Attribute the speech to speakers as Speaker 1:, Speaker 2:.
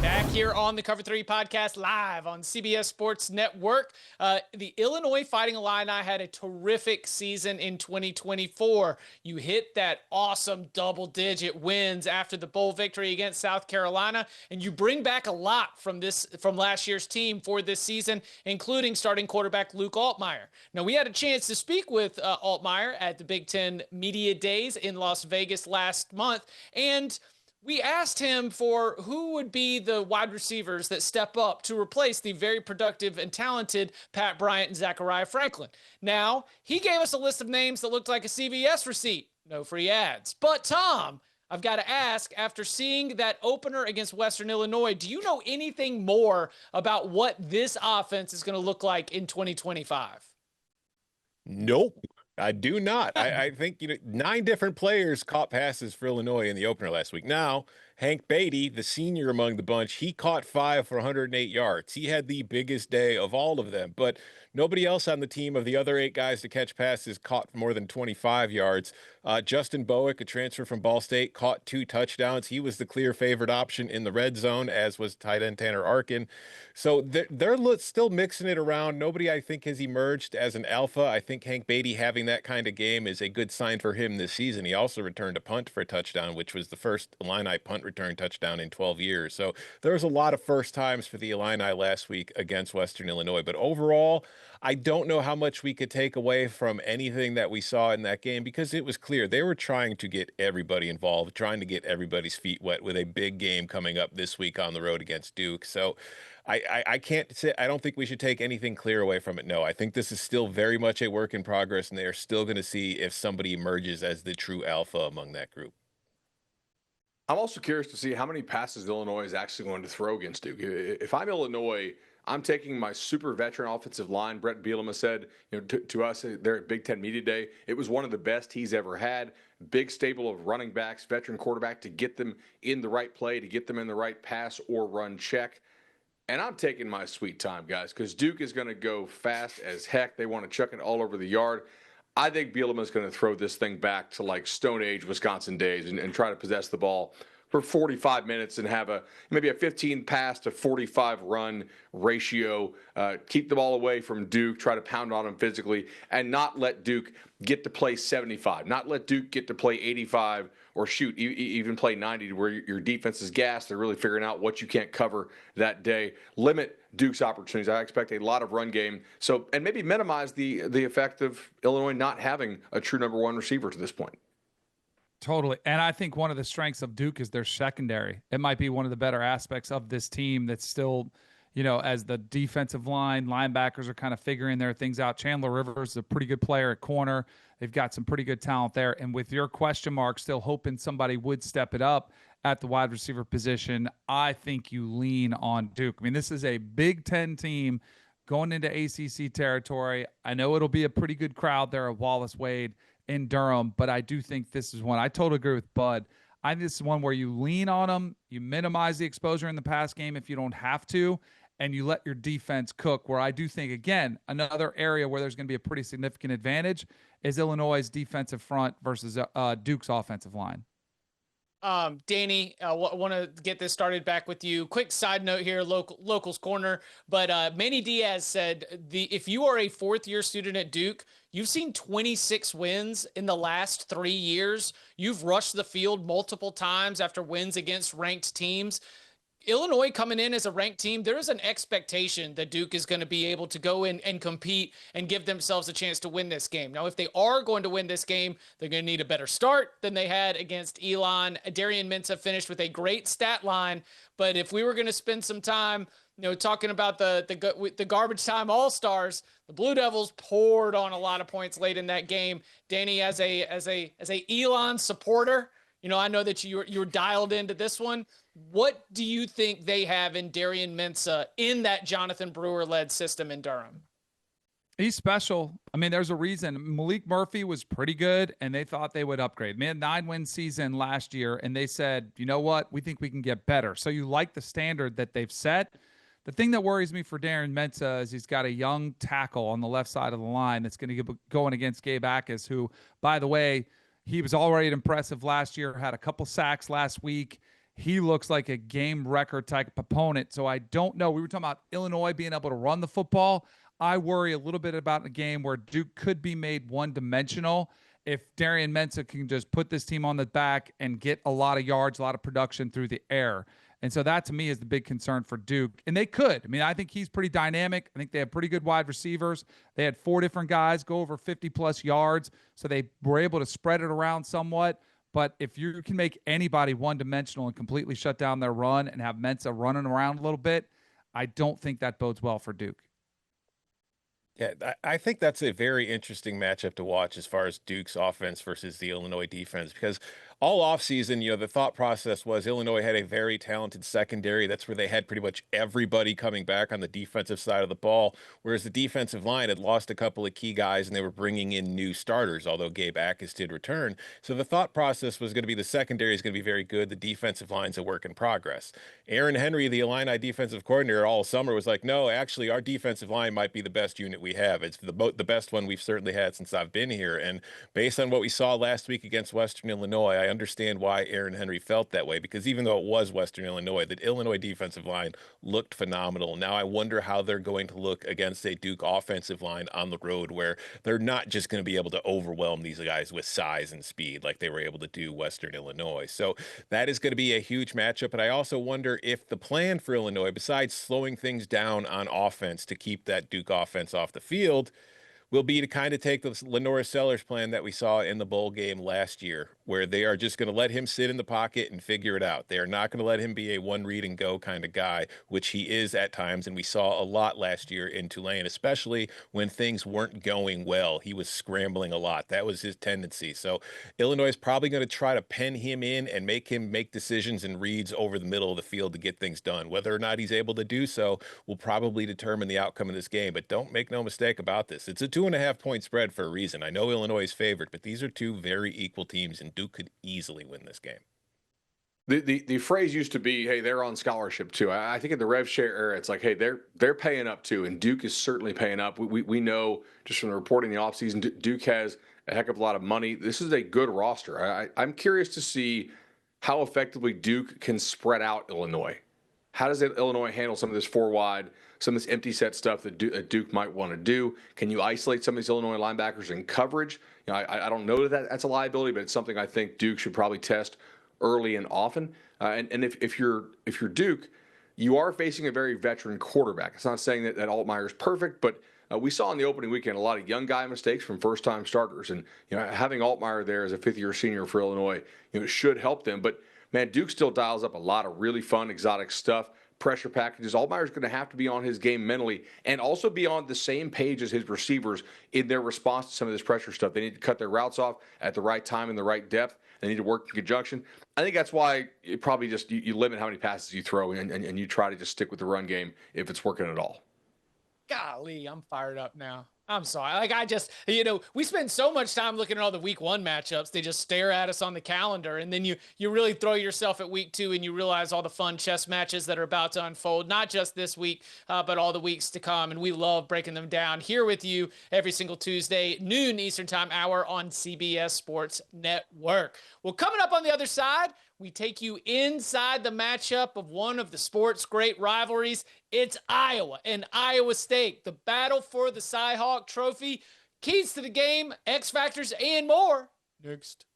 Speaker 1: Back here on the Cover 3 podcast live on CBS Sports Network. The Illinois Fighting Illini had a terrific season in 2024. You hit that awesome double-digit wins after the bowl victory against South Carolina, and you bring back a lot from last year's team for this season, including starting quarterback Luke Altmaier. Now, we had a chance to speak with Altmaier at the Big Ten Media Days in Las Vegas last month, and we asked him for who would be the wide receivers that step up to replace the very productive and talented Pat Bryant and Zachariah Franklin. Now, he gave us a list of names that looked like a CVS receipt. No free ads. But, Tom, I've got to ask, after seeing that opener against Western Illinois, do you know anything more about what this offense is going to look like in 2025?
Speaker 2: Nope. I do not. I think 9 different players caught passes for Illinois in the opener last week. Now, Hank Beatty, the senior among the bunch, he caught 5 for 108 yards. He had the biggest day of all of them, but nobody else on the team of the other 8 guys to catch passes caught more than 25 yards. Justin Bowick, a transfer from Ball State, caught 2 touchdowns. He was the clear favorite option in the red zone, as was tight end Tanner Arkin. So they're still mixing it around. Nobody, I think, has emerged as an alpha. I think Hank Beatty having that kind of game is a good sign for him this season. He also returned a punt for a touchdown, which was the first Illini punt return touchdown in 12 years. So there was a lot of first times for the Illini last week against Western Illinois. But overall, I don't know how much we could take away from anything that we saw in that game, because it was clear they were trying to get everybody involved, trying to get everybody's feet wet with a big game coming up this week on the road against Duke. So I can't say, I don't think we should take anything clear away from it. No, I think this is still very much a work in progress, and they are still going to see if somebody emerges as the true alpha among that group.
Speaker 3: I'm also curious to see how many passes Illinois is actually going to throw against Duke. If I'm Illinois, I'm taking my super veteran offensive line. Brett Bielema said, to us there at Big Ten Media Day, it was one of the best he's ever had. Big stable of running backs, veteran quarterback to get them in the right play, to get them in the right pass or run check. And I'm taking my sweet time, guys, because Duke is going to go fast as heck. They want to chuck it all over the yard. I think Bielema is going to throw this thing back to like Stone Age Wisconsin days and try to possess the ball for 45 minutes and have maybe a 15 pass to 45 run ratio. Keep the ball away from Duke, try to pound on them physically, and not let Duke get to play 75, not let Duke get to play 85 or shoot, even play 90 to where your defense is gassed. They're really figuring out what you can't cover that day. Limit Duke's opportunities. I expect a lot of run game. So, and maybe minimize the effect of Illinois not having a true number 1 receiver to this point.
Speaker 4: Totally. And I think one of the strengths of Duke is their secondary. It might be one of the better aspects of this team that's still, as the defensive linebackers are kind of figuring their things out. Chandler Rivers is a pretty good player at corner. They've got some pretty good talent there. And with your question mark, still hoping somebody would step it up at the wide receiver position, I think you lean on Duke. I mean, this is a Big Ten team going into ACC territory. I know it'll be a pretty good crowd there at Wallace Wade in Durham, but I do think this is one. I totally agree with Bud. I think this is one where you lean on them, you minimize the exposure in the pass game if you don't have to, and you let your defense cook, where I do think, again, another area where there's going to be a pretty significant advantage is Illinois' defensive front versus Duke's offensive line.
Speaker 1: Danny, I want to get this started back with you. Quick side note here, locals corner, but Manny Diaz said if you are a 4th-year student at Duke, you've seen 26 wins in the last 3 years. You've rushed the field multiple times after wins against ranked teams. Illinois coming in as a ranked team, there is an expectation that Duke is going to be able to go in and compete and give themselves a chance to win this game. Now, if they are going to win this game, they're going to need a better start than they had against Elon. Darian Mensah finished with a great stat line, but if we were going to spend some time, talking about the garbage time all-stars, the Blue Devils poured on a lot of points late in that game. Danny, as a Elon supporter, I know that you're dialed into this one. What do you think they have in Darian Mensah in that Jonathan Brewer-led system in Durham?
Speaker 4: He's special. I mean, there's a reason. Malik Murphy was pretty good, and they thought they would upgrade. Man, 9-win season last year, and they said, you know what? We think we can get better. So you like the standard that they've set. The thing that worries me for Darian Mensah is he's got a young tackle on the left side of the line that's going to be going against Gabe Akis, who, by the way, he was already impressive last year, had a couple sacks last week. he looks like a game record type opponent. So I don't know. We were talking about Illinois being able to run the football. I worry a little bit about a game where Duke could be made one-dimensional if Darian Mensah can just put this team on the back and get a lot of yards, a lot of production through the air. And so that, to me, is the big concern for Duke. And they could. I mean, I think he's pretty dynamic. I think they have pretty good wide receivers. They had 4 different guys go over 50-plus yards, so they were able to spread it around somewhat. But if you can make anybody one-dimensional and completely shut down their run and have Mensah running around a little bit, I don't think that bodes well for Duke.
Speaker 2: Yeah, I think that's a very interesting matchup to watch as far as Duke's offense versus the Illinois defense, because all offseason, the thought process was Illinois had a very talented secondary. That's where they had pretty much everybody coming back on the defensive side of the ball, whereas the defensive line had lost a couple of key guys and they were bringing in new starters, although Gabe Akis did return. So the thought process was going to be the secondary is going to be very good. The defensive line's a work in progress. Aaron Henry, the Illini defensive coordinator all summer, was like, no, actually, our defensive line might be the best unit we have. It's the best one we've certainly had since I've been here. And based on what we saw last week against Western Illinois, I understand why Aaron Henry felt that way, because even though it was Western Illinois, the Illinois defensive line looked phenomenal. Now I wonder how they're going to look against a Duke offensive line on the road, where they're not just going to be able to overwhelm these guys with size and speed like they were able to do Western Illinois. So that is going to be a huge matchup. And I also wonder if the plan for Illinois, besides slowing things down on offense to keep that Duke offense off the field, will be to kind of take the Lenora Sellers plan that we saw in the bowl game last year, where they are just going to let him sit in the pocket and figure it out. They are not going to let him be a one read and go kind of guy, which he is at times. And we saw a lot last year in Tulane, especially when things weren't going well. He was scrambling a lot. That was his tendency. So Illinois is probably going to try to pen him in and make him make decisions and reads over the middle of the field to get things done. Whether or not he's able to do so will probably determine the outcome of this game. But don't make no mistake about this. It's a 2.5-point spread for a reason. I know Illinois is favored, but these are two very equal teams, and Duke could easily win this game.
Speaker 3: The phrase used to be, hey, they're on scholarship too. I think in the rev share era, it's like, hey, they're paying up too, and Duke is certainly paying up. We know just from the reporting in the offseason, Duke has a heck of a lot of money. This is a good roster. I'm curious to see how effectively Duke can spread out Illinois. How does Illinois handle some of this four wide, some of this empty set stuff that Duke might want to do? Can you isolate some of these Illinois linebackers in coverage? I don't know that that's a liability, but it's something I think Duke should probably test early and often. And if you're Duke, you are facing a very veteran quarterback. It's not saying that Altmaier is perfect, but we saw in the opening weekend a lot of young guy mistakes from first-time starters, and having Altmaier there as a fifth-year senior for Illinois, should help them. But man, Duke still dials up a lot of really fun, exotic stuff, pressure packages. Altmaier's going to have to be on his game mentally and also be on the same page as his receivers in their response to some of this pressure stuff. They need to cut their routes off at the right time and the right depth. They need to work in conjunction. I think that's why it probably just you limit how many passes you throw and you try to just stick with the run game if it's working at all.
Speaker 1: Golly, I'm fired up now. I'm sorry. We spend so much time looking at all the week 1 matchups. They just stare at us on the calendar. And then you really throw yourself at week 2 and you realize all the fun chess matches that are about to unfold, not just this week, but all the weeks to come. And we love breaking them down here with you every single Tuesday, noon Eastern time hour on CBS Sports Network. Well, coming up on the other side, we take you inside the matchup of one of the sport's great rivalries. It's Iowa and Iowa State, the battle for the Cy Hawk Trophy, keys to the game, X factors, and more. Next.